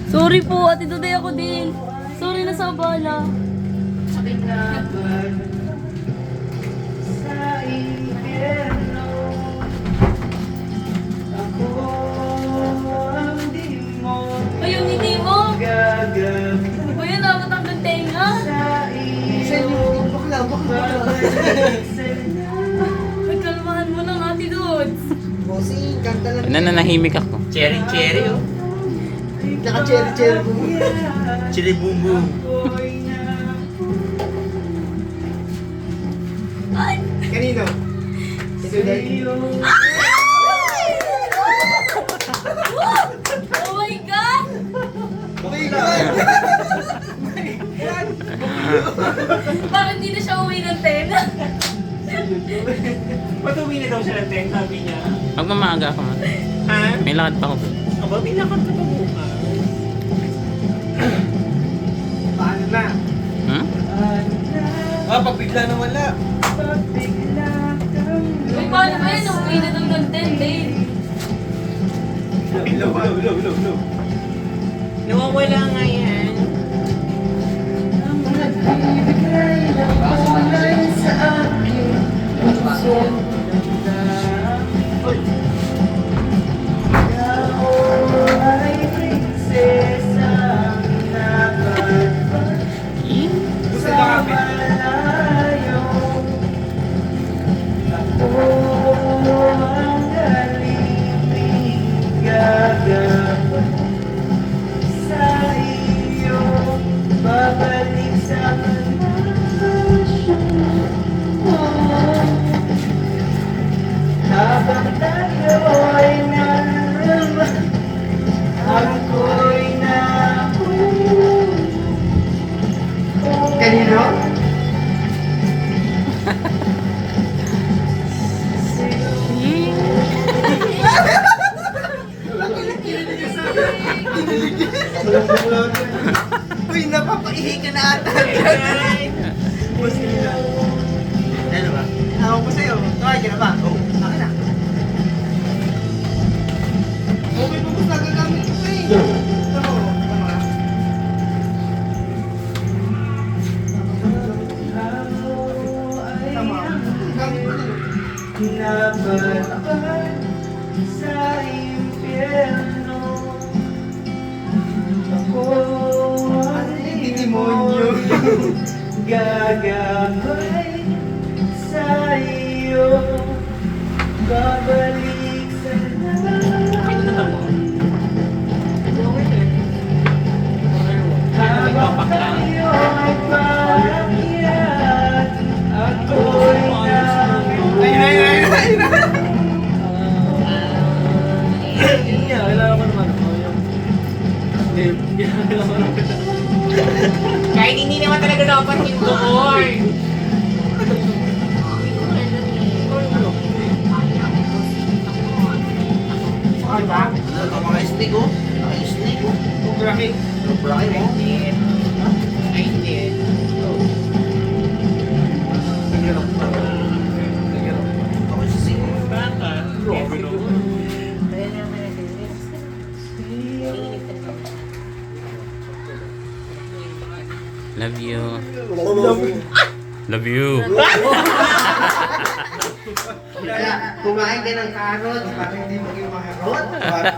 Sorry po, Ate Duday, ako din. Sorry na sa abala. Ayun, hindi mo. Kuya, dapat ang tenga. Kalmahan mo lang, Ate Dudes. Bossing, kanta lang. Nananahimik ako. Cherry, oh. Naka-cherry-cherry po. Chili boom boom. Ay! Kanino? Ito dahil. Oh my God! Okay lang. Bakit hindi na siya uwi ng tenga? Patuwi na daw siya ng tent, sabi niya. Magmamaaga ako man. Ha? May lakad pa ako. Aba, binakad ka pa bukas. Paano na? Hmm? Pag bigla na wala. Uy, paano ba yun? Uwi na ng content, eh. Hello. Nawawala nga yan. Gusto na kami. Habang tayo ay narama, ako'y nakulong. Kanino? Uy, napapaihi ka na ata. Ano ba? Ako po sa'yo. Try ka na ba? Oo. Akin na. Okay po, gusto gagamit ko pa eh. Ito mo. Tama ka. Tama. Gamit ko na. Nabalakad sa impyerno. Ako ay Demonyo. gagabay sa iyo. Babalik sa habang tayo ay paakyat, ako'y Ayun na. Yun nga, kailangan ko naman ako yung... Kahit hindi naman talaga dapat yung doon. Ano ba? Ano mga snake oh? Mga snake oh. Brahe. Brahe mo? I did. Ako si Sing. Baka. Grabe naman. Love you. Love you. Kaya, kumain ka ng carrot, parang hindi maging maharot.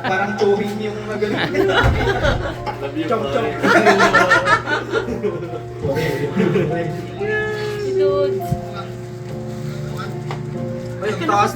Parang chowing yung magaling. Chong. Si Dudes. Ay, ang taas